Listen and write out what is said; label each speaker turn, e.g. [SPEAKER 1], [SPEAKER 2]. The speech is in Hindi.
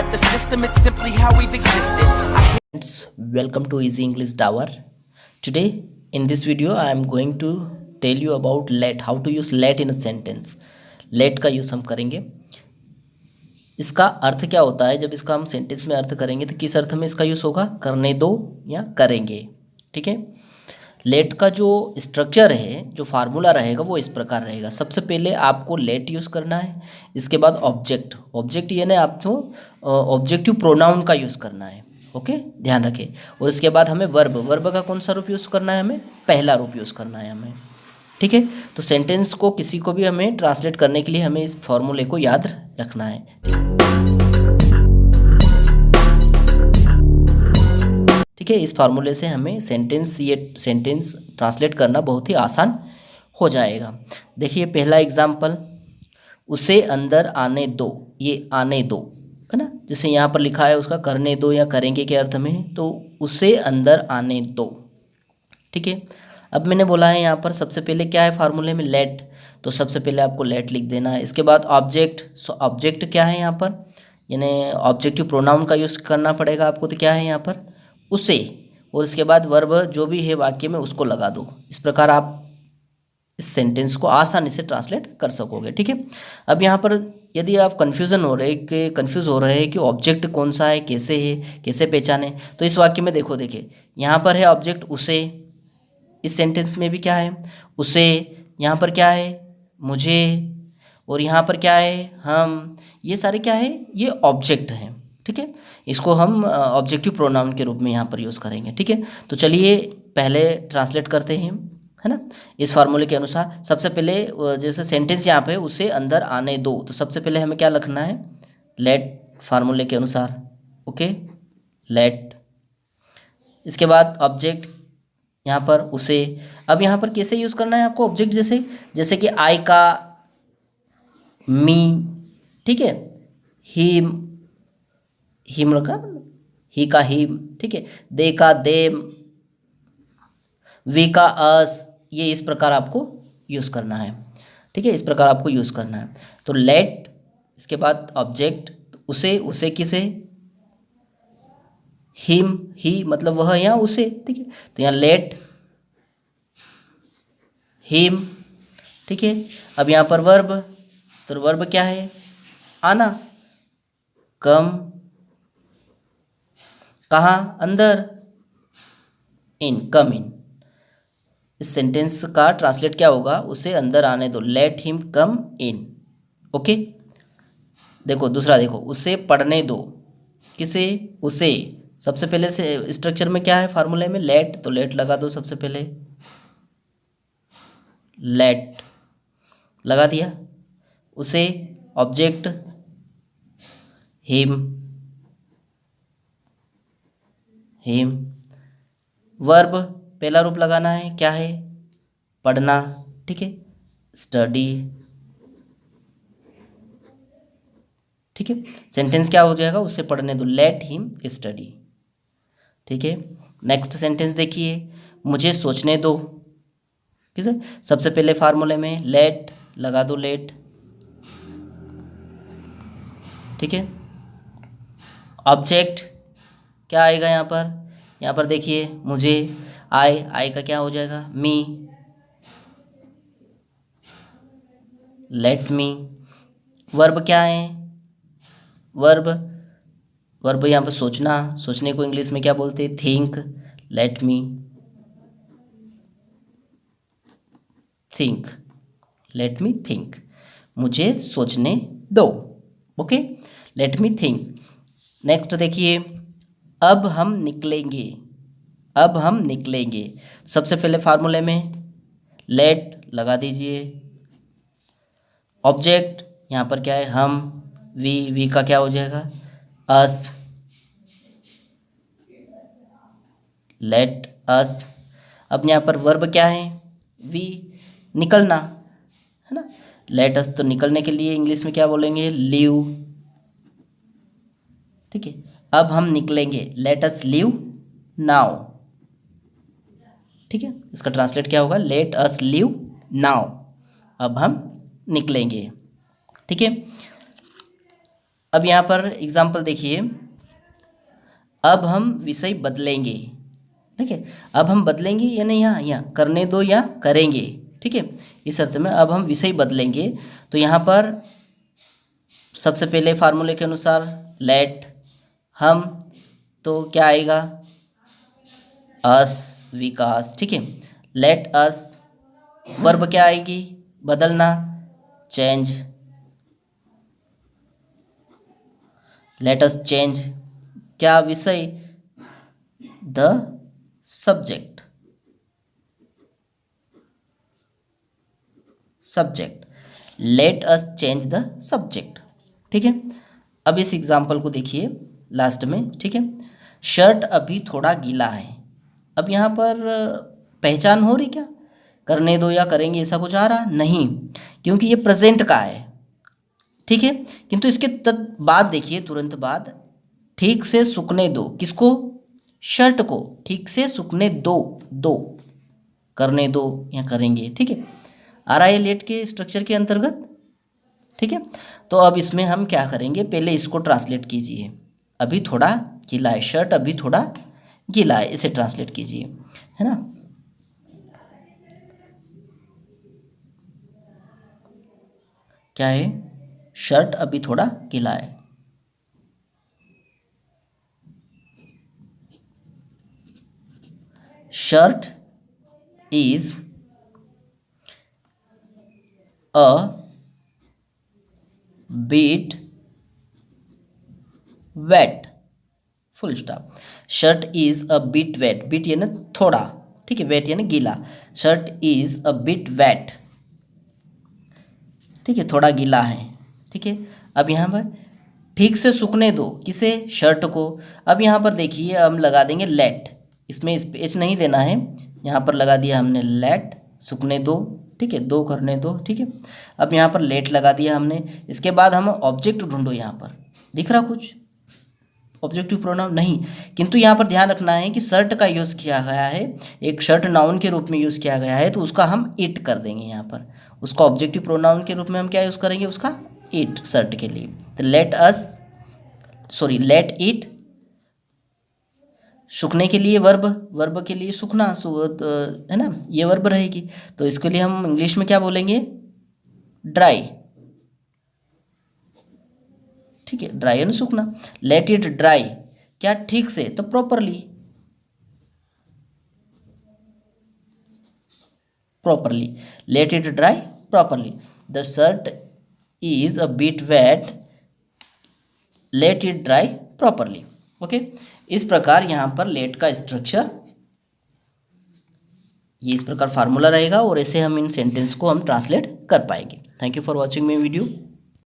[SPEAKER 1] at the system, it's simply how we've existed.
[SPEAKER 2] Friends, welcome to Easy English Tower. Today in this video I am going to tell you about let, how to use let in a sentence. let का यूज़ हम करेंगे। इसका अर्थ क्या होता है, जब इसका हम सेंटेंस में अर्थ करेंगे तो किस अर्थ में इसका यूज़ होगा, करने दो या करेंगे। ठीक है, लेट का जो स्ट्रक्चर है, जो फार्मूला रहेगा वो इस प्रकार रहेगा। सबसे पहले आपको लेट यूज़ करना है, इसके बाद ऑब्जेक्ट यानी आपको ऑब्जेक्टिव प्रोनाउन का यूज़ करना है। ओके, ध्यान रखें। और इसके बाद हमें वर्ब का कौन सा रूप यूज़ करना है, हमें पहला रूप यूज़ करना है हमें। ठीक है, तो सेंटेंस को किसी को भी हमें ट्रांसलेट करने के लिए हमें इस फॉर्मूले को याद रखना है। ठीक है, इस फार्मूले से हमें ये सेंटेंस ट्रांसलेट करना बहुत ही आसान हो जाएगा। देखिए पहला एग्जाम्पल, उसे अंदर आने दो। ये आने दो है ना, जैसे यहाँ पर लिखा है उसका करने दो या करेंगे के अर्थ में, तो उसे अंदर आने दो। ठीक है, अब मैंने बोला है यहाँ पर सबसे पहले क्या है फार्मूले में, लेट, तो सबसे पहले आपको लेट लिख देना है। इसके बाद ऑब्जेक्ट क्या है यहाँ पर, यानी ऑब्जेक्टिव प्रोनाउन का यूज़ करना पड़ेगा आपको। तो क्या है यहाँ पर, उसे, और इसके बाद वर्ब जो भी है वाक्य में उसको लगा दो। इस प्रकार आप इस सेंटेंस को आसानी से ट्रांसलेट कर सकोगे। ठीक है, अब यहाँ पर यदि आप कंफ्यूज हो रहे हैं कि ऑब्जेक्ट कौन सा है, कैसे पहचाने, तो इस वाक्य में देखिए यहाँ पर है ऑब्जेक्ट उसे, इस सेंटेंस में भी क्या है उसे, यहाँ पर क्या है मुझे, और यहाँ पर क्या है हम, ये सारे क्या है, ये ऑब्जेक्ट हैं। ठीक है, इसको हम ऑब्जेक्टिव प्रोनाउन के रूप में यहाँ पर यूज़ करेंगे। ठीक है, तो चलिए पहले ट्रांसलेट करते हैं, है ना। इस फार्मूले के अनुसार सबसे पहले जैसे सेंटेंस यहाँ पे उसे अंदर आने दो, तो सबसे पहले हमें क्या लिखना है, लेट, फार्मूले के अनुसार। Okay, let. इसके बाद ऑब्जेक्ट यहाँ पर उसे। अब यहाँ पर कैसे यूज़ करना है आपको ऑब्जेक्ट, जैसे कि आई का मी, ठीक है, हिम रखा, ही का हिम, ठीक है, दे का देम, वी का अस, ये इस प्रकार आपको यूज़ करना है। ठीक है, इस प्रकार आपको यूज़ करना है। तो लेट, इसके बाद ऑब्जेक्ट उसे किसे, हिम, ही मतलब वह या उसे। ठीक है, तो यहाँ लेट हिम। ठीक है, अब यहाँ पर वर्ब, तो वर्ब क्या है, आना, कम, कहाँ, अंदर, इन, कम इन। इस सेंटेंस का ट्रांसलेट क्या होगा, उसे अंदर आने दो, लेट हिम कम इन। ओके, देखो दूसरा, देखो उसे पढ़ने दो, किसे, उसे। सबसे पहले से स्ट्रक्चर में क्या है फार्मूले में, लेट, तो लेट लगा दो सबसे पहले, लेट लगा दिया। उसे ऑब्जेक्ट हिम, वर्ब पहला रूप लगाना है, क्या है, पढ़ना। ठीक है, स्टडी। ठीक है, सेंटेंस क्या हो जाएगा, उसे पढ़ने दो, लेट हिम स्टडी। ठीक है, नेक्स्ट सेंटेंस देखिए, मुझे सोचने दो। ठीक है, सबसे पहले फार्मूले में लेट लगा दो, लेट। ठीक है, ऑब्जेक्ट क्या आएगा यहाँ पर देखिए, मुझे, आई का क्या हो जाएगा, मी, लेट मी। वर्ब क्या है, वर्ब यहाँ पर सोचने को इंग्लिश में क्या बोलते हैं, थिंक, लेट मी थिंक, मुझे सोचने दो। Okay, let me think. Next देखिए, अब हम निकलेंगे। सबसे पहले फार्मूले में लेट लगा दीजिए, ऑब्जेक्ट यहाँ पर क्या है, हम, वी का क्या हो जाएगा, अस, लेट अस। अब यहाँ पर वर्ब क्या है, वी, निकलना, है ना, लेट अस, तो निकलने के लिए इंग्लिश में क्या बोलेंगे, लीव। ठीक है, अब हम निकलेंगे, लेट अस लीव नाउ। ठीक है, इसका ट्रांसलेट क्या होगा, लेट अस लीव नाउ, अब हम निकलेंगे। ठीक है, अब यहाँ पर एग्जाम्पल देखिए, अब हम विषय बदलेंगे। ठीक है, अब हम बदलेंगे यानी यहाँ करने दो या करेंगे। ठीक है, इस अर्थ में अब हम विषय बदलेंगे। तो यहाँ पर सबसे पहले फार्मूले के अनुसार लेट हम, तो क्या आएगा, अस, विकास। ठीक है, लेट अस, वर्ब क्या आएगी, बदलना, चेंज। लेट अस चेंज, क्या विषय, the subject, subject, let us change the subject. ठीक है, अब इस एग्जाम्पल को देखिए लास्ट में। ठीक है, शर्ट अभी थोड़ा गीला है। अब यहाँ पर पहचान हो रही क्या, करने दो या करेंगे ऐसा कुछ आ रहा नहीं, क्योंकि ये प्रेजेंट का है। ठीक है, किंतु इसके बाद देखिए तुरंत बाद, ठीक से सूखने दो, किसको, शर्ट को ठीक से सूखने दो, करने दो या करेंगे। ठीक है, आ रहा है लेट के स्ट्रक्चर के अंतर्गत। ठीक है, तो अब इसमें हम क्या करेंगे, पहले इसको ट्रांसलेट कीजिए। अभी थोड़ा गीला है, शर्ट अभी थोड़ा गीला है, इसे ट्रांसलेट कीजिए, है ना। क्या है, शर्ट अभी थोड़ा गीला है। Shirt is a bit wet, full stop. Shirt is a bit wet, bit यानी थोड़ा, ठीक है, वेट यानी गीला। Shirt is a bit wet, ठीक है, थोड़ा गीला है। ठीक है, अब यहाँ पर ठीक से सूखने दो, किसे, शर्ट को। अब यहाँ पर देखिए हम लगा देंगे लेट, इसमें स्पेस नहीं देना है, यहाँ पर लगा दिया हमने लेट, सूखने दो। ठीक है, दो करने दो। ठीक है, अब यहाँ पर लेट लगा दिया हमने। इसके बाद हम ऑब्जेक्ट ढूंढो, यहाँ पर दिख रहा कुछ ऑब्जेक्टिव प्रोनाउन नहीं, किंतु यहाँ पर ध्यान रखना है कि शर्ट का यूज़ किया गया है, एक शर्ट नाउन के रूप में यूज़ किया गया है, तो उसका हम इट कर देंगे। यहाँ पर उसका ऑब्जेक्टिव प्रोनाउन के रूप में हम क्या यूज़ करेंगे, उसका इट, शर्ट के लिए। तो लेट इट, सूखने के लिए वर्ब के लिए सूखना, है ना, ये वर्ब रहेगी। तो इसके लिए हम इंग्लिश में क्या बोलेंगे, ड्राई। ठीक है, ड्राई यानी सूखना। लेट इट ड्राई, क्या, ठीक से, तो properly, let it dry properly. The shirt is a bit wet, let it dry properly. Okay, इस प्रकार यहाँ पर लेट का स्ट्रक्चर, ये इस प्रकार फार्मूला रहेगा, और ऐसे हम इन सेंटेंस को हम ट्रांसलेट कर पाएंगे। Thank you for watching my video.